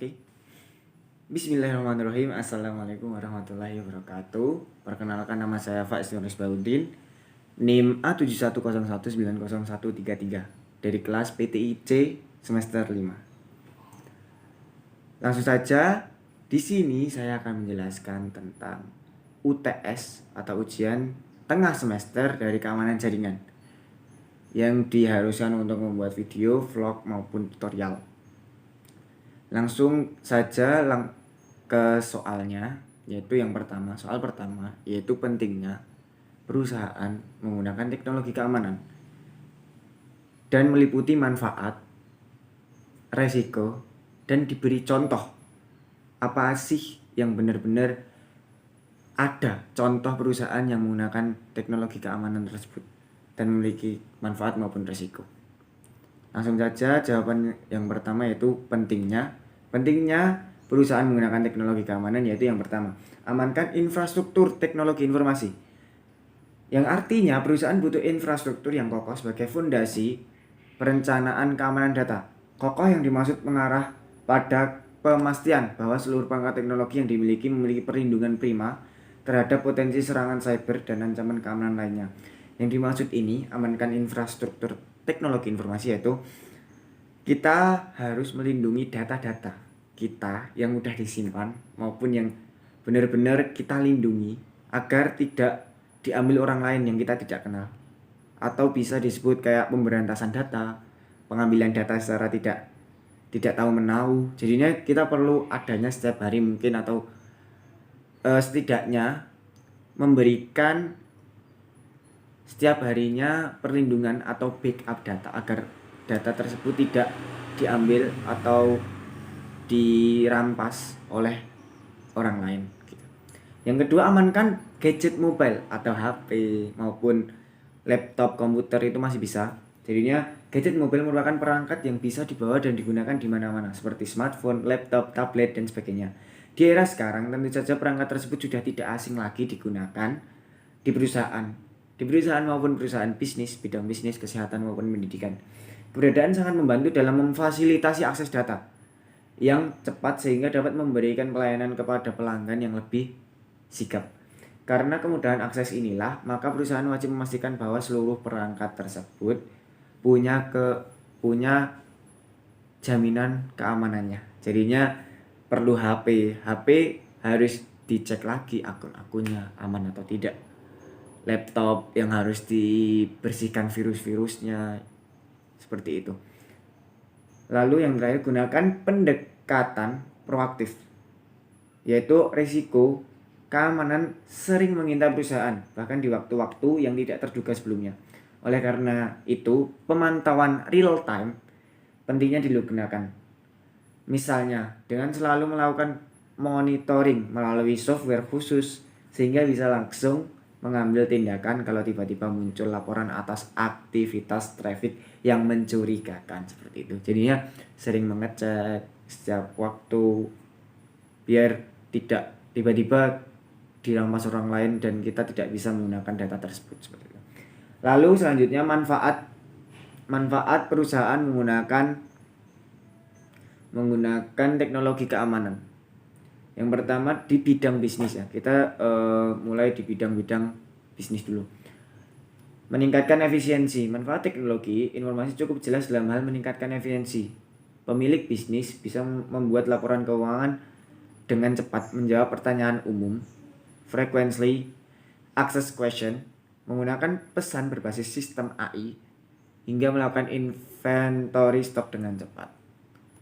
Oke. Bismillahirrahmanirrahim. Assalamualaikum warahmatullahi wabarakatuh. Perkenalkan, nama saya Faiz Nurus Baudin, NIM A7101901333 dari kelas PTIC semester 5. Langsung saja, di sini saya akan menjelaskan tentang UTS atau ujian tengah semester dari keamanan jaringan yang diharuskan untuk membuat video, vlog maupun tutorial. Langsung saja ke soalnya, yaitu yang pertama. Soal pertama yaitu pentingnya perusahaan menggunakan teknologi keamanan dan meliputi manfaat, resiko, dan diberi contoh apa sih yang benar-benar ada contoh perusahaan yang menggunakan teknologi keamanan tersebut dan memiliki manfaat maupun resiko. Langsung saja, jawaban yang pertama yaitu pentingnya perusahaan menggunakan teknologi keamanan, yaitu yang pertama, amankan infrastruktur teknologi informasi. Yang artinya perusahaan butuh infrastruktur yang kokoh sebagai fondasi perencanaan keamanan data. Kokoh yang dimaksud mengarah pada pemastian bahwa seluruh perangkat teknologi yang memiliki perlindungan prima terhadap potensi serangan cyber dan ancaman keamanan lainnya. Yang dimaksud ini, amankan infrastruktur teknologi informasi, yaitu kita harus melindungi data-data kita yang mudah disimpan maupun yang benar-benar kita lindungi agar tidak diambil orang lain yang kita tidak kenal, atau bisa disebut kayak pemberantasan data, pengambilan data secara tidak tahu menahu. Jadinya kita perlu adanya setiap hari mungkin, atau setidaknya memberikan setiap harinya perlindungan atau backup data agar data tersebut tidak diambil atau dirampas oleh orang lain gitu. Yang kedua, amankan gadget mobile atau HP maupun laptop, komputer itu masih bisa. Jadinya gadget mobile merupakan perangkat yang bisa dibawa dan digunakan di mana-mana seperti smartphone, laptop, tablet, dan sebagainya. Di era sekarang tentu saja perangkat tersebut sudah tidak asing lagi digunakan di perusahaan maupun perusahaan bisnis, bidang bisnis, kesehatan maupun pendidikan. Keberadaan sangat membantu dalam memfasilitasi akses data yang cepat sehingga dapat memberikan pelayanan kepada pelanggan yang lebih sigap. Karena kemudahan akses inilah, maka perusahaan wajib memastikan bahwa seluruh perangkat tersebut punya jaminan keamanannya. Jadinya perlu HP harus dicek lagi akun-akunnya aman atau tidak. Laptop yang harus dibersihkan virus-virusnya, seperti itu. Lalu yang terakhir, gunakan pendekatan proaktif, yaitu risiko keamanan sering mengintai perusahaan bahkan di waktu-waktu yang tidak terduga sebelumnya. Oleh karena itu, pemantauan real time pentingnya digunakan. Misalnya dengan selalu melakukan monitoring melalui software khusus sehingga bisa langsung mengambil tindakan kalau tiba-tiba muncul laporan atas aktivitas traffic yang mencurigakan, seperti itu. Jadinya sering mengecek setiap waktu biar tidak tiba-tiba dirampas orang lain dan kita tidak bisa menggunakan data tersebut, seperti itu. Lalu selanjutnya, manfaat perusahaan menggunakan teknologi keamanan. Yang pertama di bidang bisnis ya. Kita mulai di bidang bisnis dulu. Meningkatkan efisiensi. Manfaat teknologi informasi cukup jelas dalam hal meningkatkan efisiensi. Pemilik bisnis bisa membuat laporan keuangan dengan cepat, menjawab pertanyaan umum, frequently asked question, menggunakan pesan berbasis sistem AI, hingga melakukan inventory stok dengan cepat.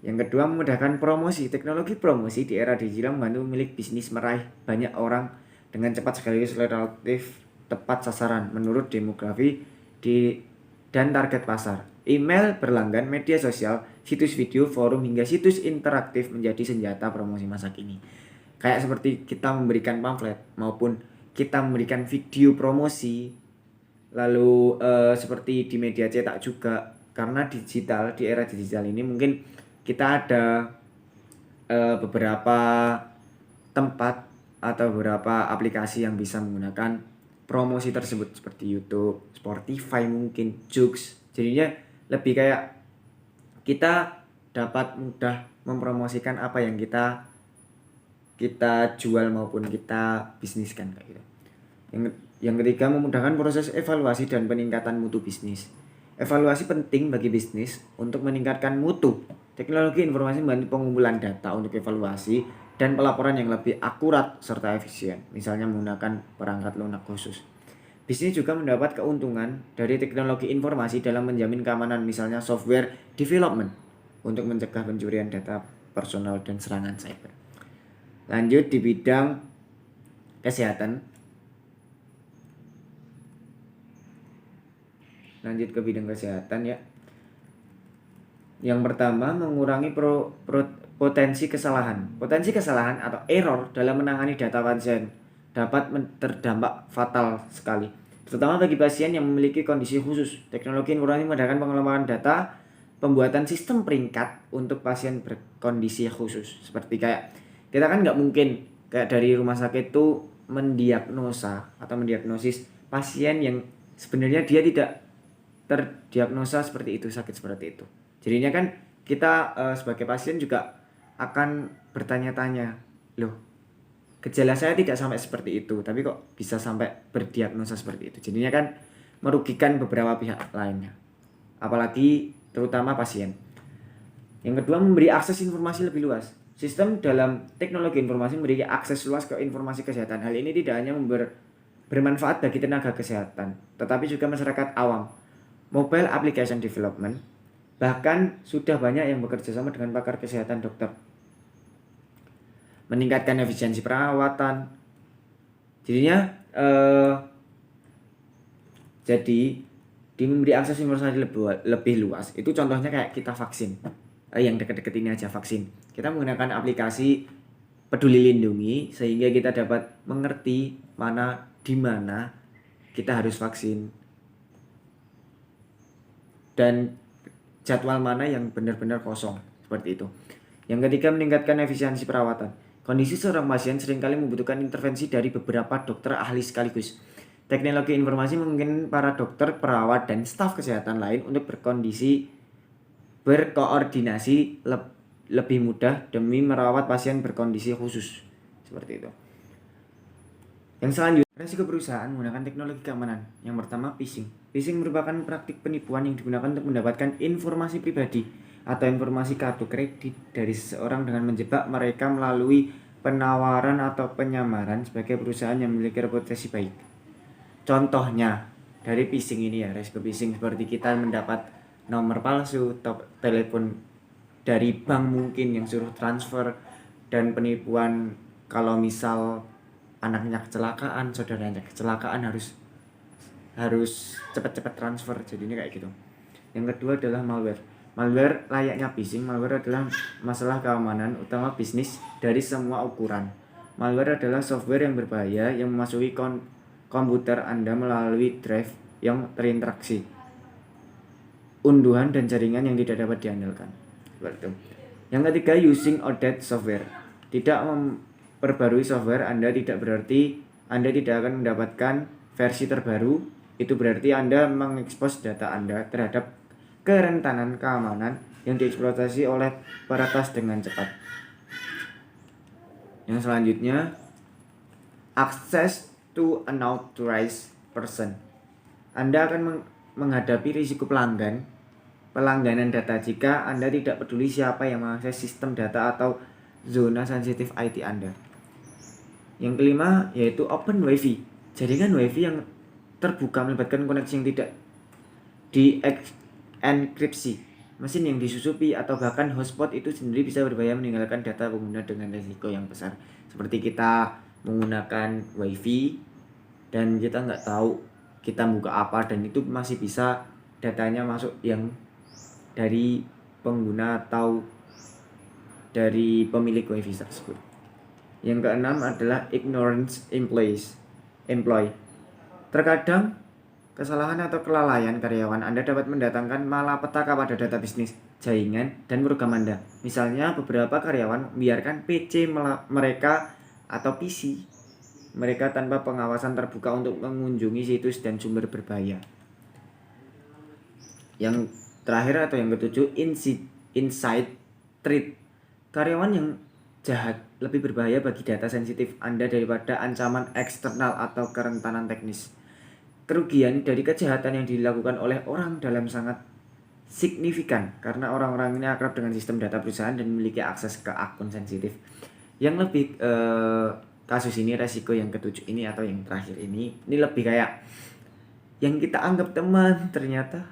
Yang kedua, memudahkan promosi. Teknologi promosi di era digital membantu pemilik bisnis meraih banyak orang dengan cepat sekaligus relatif tepat sasaran menurut demografi dan target pasar. Email berlangganan, media sosial, situs video, forum, hingga situs interaktif menjadi senjata promosi masa kini. Kayak seperti kita memberikan pamflet maupun kita memberikan video promosi. Lalu seperti di media cetak juga, karena di era digital ini mungkin kita ada beberapa tempat atau beberapa aplikasi yang bisa menggunakan promosi tersebut seperti YouTube, Spotify, mungkin Joox. Jadinya lebih kayak kita dapat mudah mempromosikan apa yang kita jual maupun kita bisniskan kayak gitu. Yang ketiga, memudahkan proses evaluasi dan peningkatan mutu bisnis. Evaluasi penting bagi bisnis untuk meningkatkan mutu. Teknologi informasi membantu pengumpulan data untuk evaluasi dan pelaporan yang lebih akurat serta efisien, misalnya menggunakan perangkat lunak khusus. Bisnis juga mendapat keuntungan dari teknologi informasi dalam menjamin keamanan, misalnya software development untuk mencegah pencurian data personal dan serangan cyber. Lanjut di bidang kesehatan. Lanjut ke bidang kesehatan ya. Yang pertama, mengurangi potensi kesalahan. Potensi kesalahan atau error dalam menangani data pasien dapat terdampak fatal sekali, terutama bagi pasien yang memiliki kondisi khusus. Teknologi informasi memudahkan pengelolaan data, pembuatan sistem peringkat untuk pasien berkondisi khusus. Seperti kayak kita kan nggak mungkin kayak dari rumah sakit itu mendiagnosa atau mendiagnosis pasien yang sebenarnya dia tidak terdiagnosa seperti itu, sakit seperti itu. Jadinya kan kita sebagai pasien juga akan bertanya-tanya, loh gejala saya tidak sampai seperti itu, tapi kok bisa sampai berdiagnosa seperti itu. Jadinya kan merugikan beberapa pihak lainnya, apalagi terutama pasien. Yang kedua, memberi akses informasi lebih luas. Sistem dalam teknologi informasi memberi akses luas ke informasi kesehatan. Hal ini tidak hanya bermanfaat bagi tenaga kesehatan, tetapi juga masyarakat awam. Mobile application development, bahkan sudah banyak yang bekerja sama dengan pakar kesehatan dokter, meningkatkan efisiensi perawatan. Jadinya jadi di memberi akses informasi lebih luas. Itu contohnya kayak kita vaksin. Yang dekat-dekat ini aja vaksin. Kita menggunakan aplikasi Peduli Lindungi sehingga kita dapat mengerti di mana kita harus vaksin dan jadwal mana yang benar-benar kosong, seperti itu. Yang ketiga, meningkatkan efisiensi perawatan. Kondisi seorang pasien seringkali membutuhkan intervensi dari beberapa dokter ahli sekaligus. Teknologi informasi memungkinkan para dokter, perawat, dan staf kesehatan lain untuk berkoordinasi lebih mudah demi merawat pasien berkondisi khusus, seperti itu. Yang selanjutnya, resiko perusahaan menggunakan teknologi keamanan. Yang pertama, phishing. Phishing merupakan praktik penipuan yang digunakan untuk mendapatkan informasi pribadi atau informasi kartu kredit dari seseorang dengan menjebak mereka melalui penawaran atau penyamaran sebagai perusahaan yang memiliki reputasi baik. Contohnya dari phishing ini ya, resiko phishing seperti kita mendapat nomor palsu, telepon dari bank mungkin yang suruh transfer, dan penipuan kalau misal anaknya kecelakaan, saudaranya kecelakaan harus cepat-cepat transfer. Jadi ini kayak gitu. Yang kedua adalah malware. Malware layaknya phishing, malware adalah masalah keamanan utama bisnis dari semua ukuran. Malware adalah software yang berbahaya yang memasuki komputer Anda melalui drive yang terinteraksi, unduhan dan jaringan yang tidak dapat diandalkan. Yang ketiga, using outdated software. Tidak memperbarui software Anda tidak berarti Anda tidak akan mendapatkan versi terbaru. Itu berarti Anda mengekspos data Anda terhadap kerentanan keamanan yang dieksploitasi oleh peretas dengan cepat. Yang selanjutnya, access to unauthorized person. Anda akan menghadapi risiko pelangganan data jika Anda tidak peduli siapa yang mengakses sistem data atau zona sensitif IT Anda. Yang kelima yaitu open WiFi. Jaringan WiFi yang terbuka melibatkan koneksi yang tidak dienkripsi. Mesin yang disusupi atau bahkan hotspot itu sendiri bisa berbahaya, meninggalkan data pengguna dengan risiko yang besar. Seperti kita menggunakan WiFi dan kita nggak tahu kita buka apa, dan itu masih bisa datanya masuk yang dari pengguna atau dari pemilik WiFi tersebut. Yang keenam adalah ignorance employee. Terkadang kesalahan atau kelalaian karyawan Anda dapat mendatangkan malapetaka pada data bisnis, jaringan, dan program Anda. Misalnya beberapa karyawan membiarkan PC mereka atau PC mereka tanpa pengawasan terbuka untuk mengunjungi situs dan sumber berbahaya. Yang terakhir atau yang ketujuh, inside treat. Karyawan yang jahat lebih berbahaya bagi data sensitif Anda daripada ancaman eksternal atau kerentanan teknis. Kerugian dari kejahatan yang dilakukan oleh orang dalam sangat signifikan karena orang-orang ini akrab dengan sistem data perusahaan dan memiliki akses ke akun sensitif. Yang lebih kasus ini, resiko yang ketujuh ini atau yang terakhir ini lebih kayak yang kita anggap teman ternyata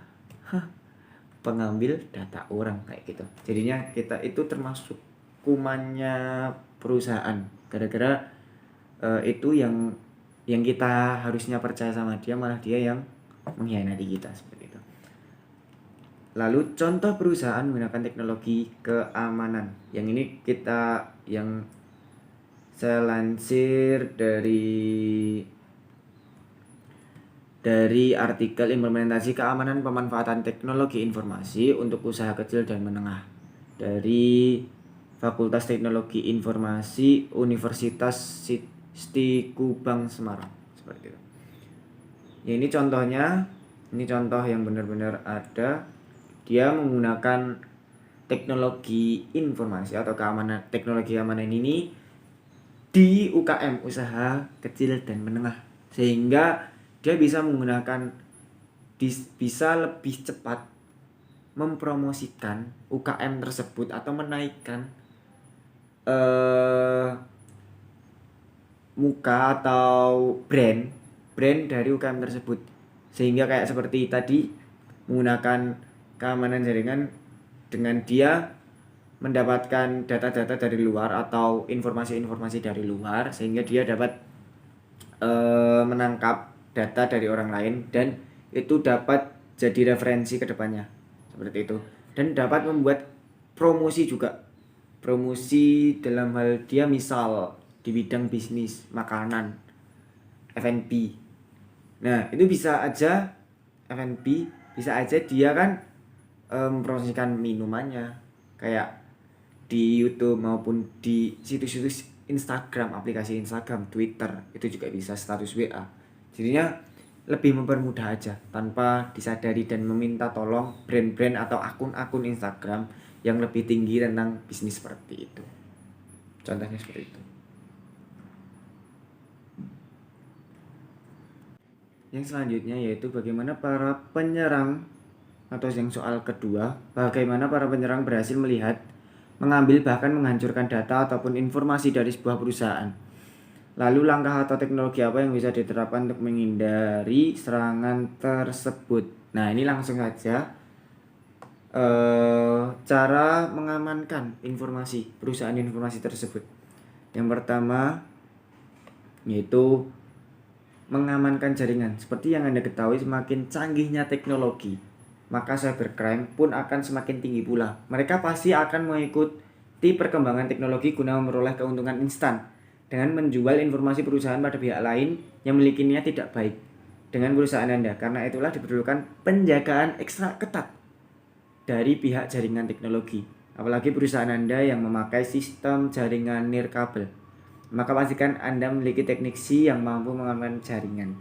pengambil data orang kayak gitu. Jadinya kita itu termasuk kumannya perusahaan gara-gara itu yang kita harusnya percaya sama dia, malah dia yang mengkhianati kita seperti itu. Lalu contoh perusahaan menggunakan teknologi keamanan. Yang ini yang saya lansir dari artikel implementasi keamanan pemanfaatan teknologi informasi untuk usaha kecil dan menengah dari Fakultas Teknologi Informasi Universitas Siti Kubang Semarang seperti itu. Ya, ini contoh yang benar-benar ada. Dia menggunakan teknologi informasi atau teknologi keamanan ini di UKM, usaha kecil dan menengah, sehingga dia bisa bisa lebih cepat mempromosikan UKM tersebut atau menaikkan muka atau brand dari UKM tersebut, sehingga kayak seperti tadi menggunakan keamanan jaringan dengan dia mendapatkan data-data dari luar atau informasi-informasi dari luar, sehingga dia dapat menangkap data dari orang lain dan itu dapat jadi referensi ke depannya seperti itu, dan dapat membuat promosi dalam hal dia misal di bidang bisnis makanan F&B. Nah itu bisa aja F&B dia kan mempromosikan minumannya kayak di YouTube maupun di situs-situs Instagram, aplikasi Instagram, Twitter, itu juga bisa status WA. Jadinya lebih mempermudah aja tanpa disadari dan meminta tolong brand-brand atau akun-akun Instagram yang lebih tinggi tentang bisnis seperti itu. Contohnya seperti itu. Yang selanjutnya yaitu bagaimana para penyerang, atau yang soal kedua, bagaimana para penyerang berhasil melihat, mengambil bahkan menghancurkan data ataupun informasi dari sebuah perusahaan. Lalu langkah atau teknologi apa yang bisa diterapkan untuk menghindari serangan tersebut. Nah ini langsung saja cara mengamankan perusahaan informasi tersebut. Yang pertama yaitu mengamankan jaringan. Seperti yang Anda ketahui, semakin canggihnya teknologi, maka cybercrime pun akan semakin tinggi pula. Mereka pasti akan mengikuti perkembangan teknologi guna memperoleh keuntungan instan dengan menjual informasi perusahaan pada pihak lain yang memiliki niat tidak baik dengan perusahaan Anda. Karena itulah diperlukan penjagaan ekstra ketat dari pihak jaringan teknologi. Apalagi perusahaan Anda yang memakai sistem jaringan nirkabel, maka pastikan Anda memiliki teknisi yang mampu mengamankan jaringan.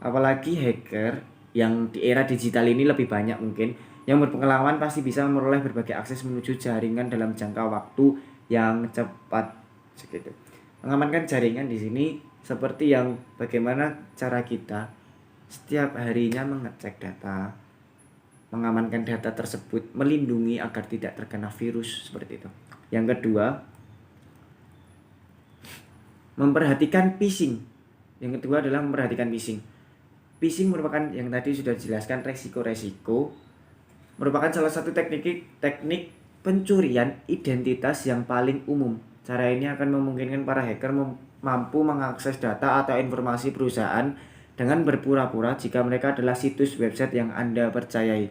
Apalagi hacker yang di era digital ini lebih banyak mungkin, yang berpengalaman pasti bisa memperoleh berbagai akses menuju jaringan dalam jangka waktu yang cepat segitu. Mengamankan jaringan di sini seperti yang bagaimana cara kita setiap harinya mengecek data, mengamankan data tersebut, melindungi agar tidak terkena virus seperti itu. Yang kedua, memperhatikan phishing. Yang kedua adalah memperhatikan phishing. Phishing merupakan yang tadi sudah dijelaskan resiko-resiko, merupakan salah satu teknik pencurian identitas yang paling umum. Cara ini akan memungkinkan para hacker mampu mengakses data atau informasi perusahaan dengan berpura-pura jika mereka adalah situs website yang Anda percayai.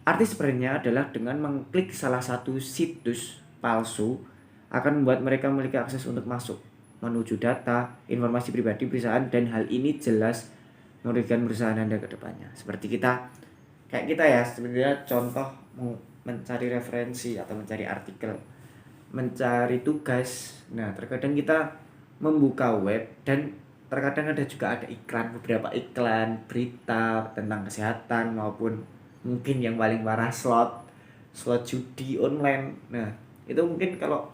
Arti sebenarnya adalah dengan mengklik salah satu situs palsu akan membuat mereka memiliki akses untuk masuk, menuju data, informasi pribadi perusahaan, dan hal ini jelas merugikan perusahaan Anda ke depannya. Seperti kayak kita ya, sebenarnya contoh mencari referensi atau mencari artikel, mencari tugas. Nah, terkadang kita membuka web dan terkadang ada juga beberapa iklan berita tentang kesehatan maupun mungkin yang paling parah slot judi online. Nah, Itu mungkin kalau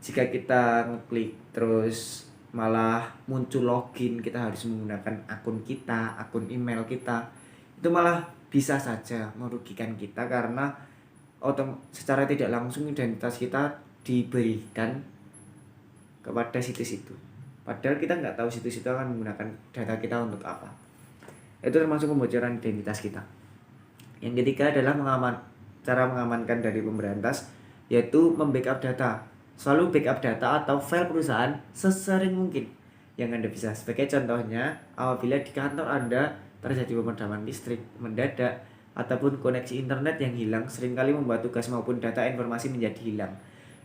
jika kita ngeklik terus malah muncul login, kita harus menggunakan akun kita, akun email kita, itu malah bisa saja merugikan kita karena secara tidak langsung identitas kita diberikan kepada situs itu. Padahal kita nggak tahu situs itu akan menggunakan data kita untuk apa. Itu termasuk pembocoran identitas kita. Yang ketiga adalah cara mengamankan dari pemberantas, yaitu membackup data. Selalu backup data atau file perusahaan sesering mungkin yang Anda bisa. Sebagai contohnya, apabila di kantor Anda terjadi pemadaman listrik mendadak ataupun koneksi internet yang hilang, seringkali membuat tugas maupun data informasi menjadi hilang.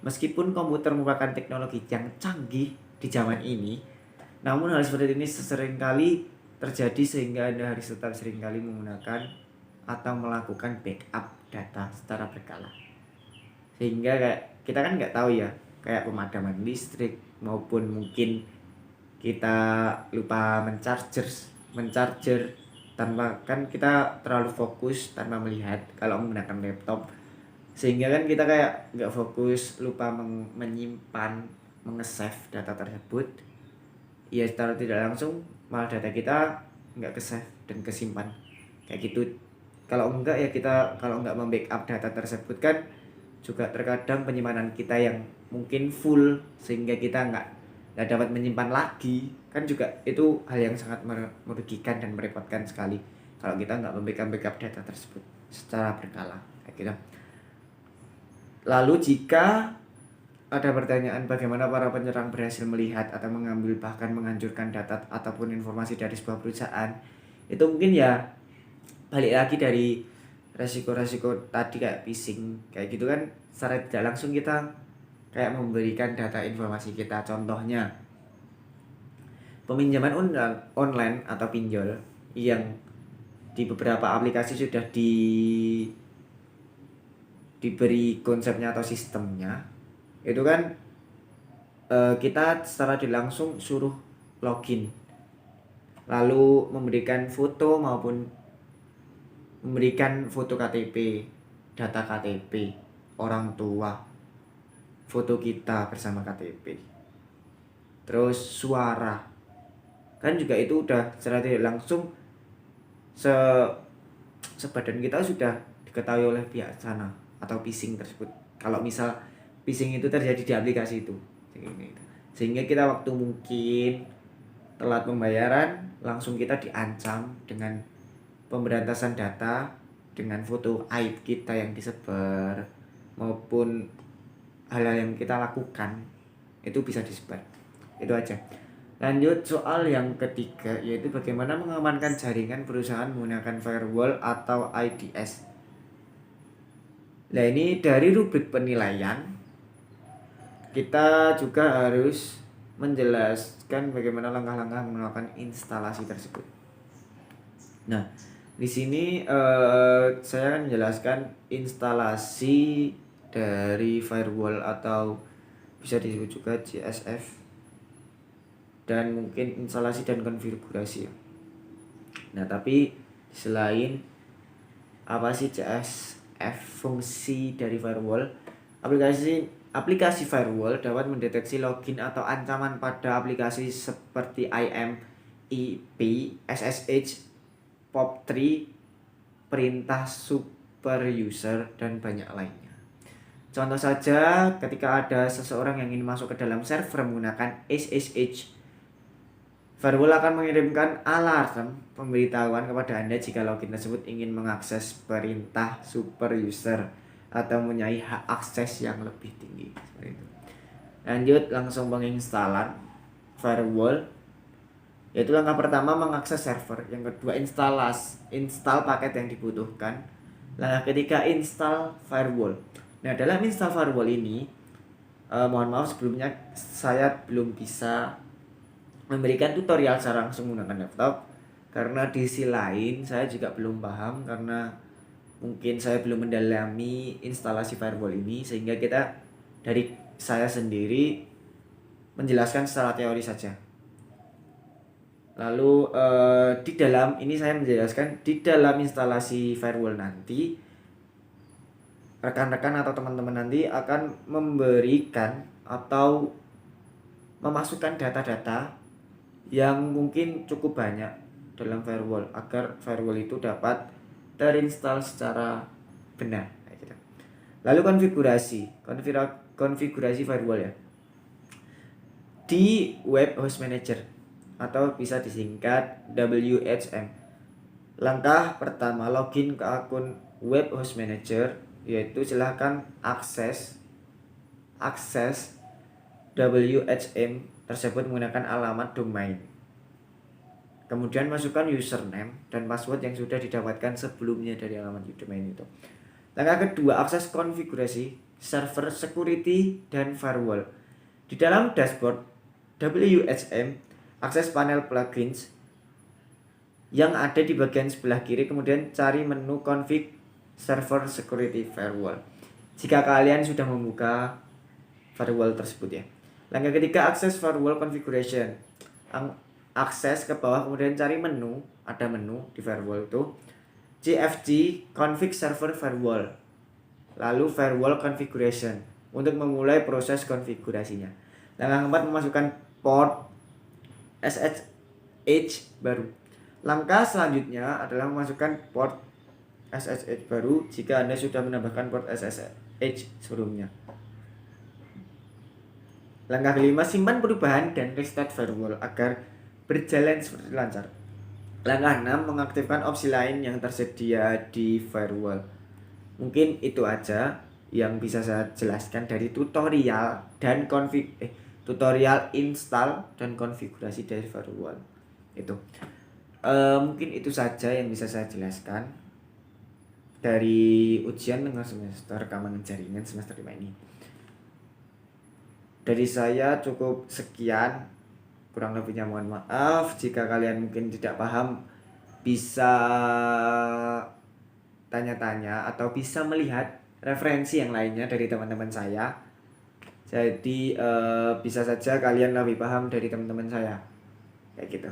Meskipun komputer merupakan teknologi yang canggih di zaman ini, namun hal seperti ini seringkali terjadi sehingga Anda harus tetap seringkali menggunakan atau melakukan backup data secara berkala. Sehingga kayak kita kan nggak tahu ya, kayak pemadaman listrik maupun mungkin kita lupa mencarger tanpa, kan kita terlalu fokus tanpa melihat kalau menggunakan laptop, sehingga kan kita kayak nggak fokus, lupa menyimpan, mengesave data tersebut. Ya secara tidak langsung malah data kita nggak kesave dan kesimpan kayak gitu. Kalau enggak ya kita, kalau enggak membackup data tersebut kan juga terkadang penyimpanan kita yang mungkin full sehingga kita nggak dapat menyimpan lagi, kan juga itu hal yang sangat merugikan dan merepotkan sekali kalau kita nggak membackup data tersebut secara berkala kayak gitu. Lalu jika ada pertanyaan bagaimana para penyerang berhasil melihat atau mengambil bahkan menghancurkan data ataupun informasi dari sebuah perusahaan, itu mungkin ya balik lagi dari resiko-resiko tadi kayak phishing kayak gitu kan, secara tidak langsung kita kayak memberikan data informasi kita. Contohnya peminjaman online atau pinjol yang di beberapa aplikasi sudah diberi konsepnya atau sistemnya, itu kan kita secara tidak langsung suruh login, lalu memberikan foto maupun memberikan foto KTP, data KTP, orang tua, foto kita bersama KTP, terus suara, kan juga itu udah secara tidak langsung sebadan kita sudah diketahui oleh pihak sana atau phishing tersebut. Kalau misal phishing itu terjadi di aplikasi itu, sehingga kita waktu mungkin telat pembayaran langsung kita diancam dengan pemberantasan data, dengan foto aib kita yang disebar maupun hal-hal yang kita lakukan itu bisa disebar. Itu aja. Lanjut soal yang ketiga, yaitu bagaimana mengamankan jaringan perusahaan menggunakan firewall atau IDS. Nah, ini dari rubrik penilaian kita juga harus menjelaskan bagaimana langkah-langkah melakukan instalasi tersebut. Nah, di sini saya akan menjelaskan instalasi dari firewall atau bisa disebut juga CSF, dan mungkin instalasi dan konfigurasi. Nah, tapi selain apa sih CSF, fungsi dari firewall, aplikasi firewall dapat mendeteksi login atau ancaman pada aplikasi seperti IM, IP, SSH, POP3, perintah super user, dan banyak lainnya. Contoh saja, ketika ada seseorang yang ingin masuk ke dalam server menggunakan SSH, firewall akan mengirimkan alarm pemberitahuan kepada Anda jika login tersebut ingin mengakses perintah super user atau mempunyai hak akses yang lebih tinggi. Seperti itu. Lanjut langsung penginstalan firewall, yaitu langkah pertama mengakses server, yang kedua install paket yang dibutuhkan, langkah ketiga install firewall. Nah, dalam install firewall ini mohon maaf sebelumnya saya belum bisa memberikan tutorial secara langsung menggunakan laptop, karena di sisi lain saya juga belum paham karena mungkin saya belum mendalami instalasi firewall ini, sehingga kita dari saya sendiri menjelaskan secara teori saja. Lalu di dalam ini saya menjelaskan di dalam instalasi firewall nanti rekan-rekan atau teman-teman nanti akan memberikan atau memasukkan data-data yang mungkin cukup banyak dalam firewall agar firewall itu dapat terinstall secara benar kayak gitu. Lalu konfigurasi firewall ya. Di Web Host Manager atau bisa disingkat WHM. Langkah pertama login ke akun Web Host Manager, yaitu silahkan akses WHM tersebut menggunakan alamat domain. Kemudian masukkan username dan password yang sudah didapatkan sebelumnya dari alamat domain itu. Langkah kedua, akses konfigurasi server security dan firewall. Di dalam dashboard WHM, akses panel plugins yang ada di bagian sebelah kiri, kemudian cari menu config server security firewall. Jika kalian sudah membuka firewall tersebut ya. Langkah ketiga, akses firewall configuration. Akses ke bawah, kemudian cari menu, ada menu di firewall itu CFG config server firewall, lalu firewall configuration untuk memulai proses konfigurasinya. Langkah keempat, memasukkan port SSH baru. Langkah selanjutnya adalah memasukkan port SSH baru jika Anda sudah menambahkan port SSH sebelumnya. Langkah kelima, simpan perubahan dan restart firewall agar berjalan seperti lancar. Langkah 6, mengaktifkan opsi lain yang tersedia di firewall. Mungkin itu aja yang bisa saya jelaskan dari tutorial dan tutorial install dan konfigurasi dari firewall. Itu. Mungkin itu saja yang bisa saya jelaskan dari ujian tengah semester keamanan jaringan semester 5 ini. Dari saya cukup sekian. Kurang lebihnya mohon maaf. Jika kalian mungkin tidak paham, bisa tanya-tanya atau bisa melihat referensi yang lainnya dari teman-teman saya. Jadi bisa saja kalian lebih paham dari teman-teman saya. Kayak gitu.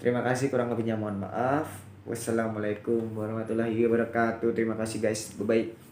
Terima kasih, kurang lebihnya mohon maaf. Wassalamualaikum warahmatullahi wabarakatuh. Terima kasih guys. Bye-bye.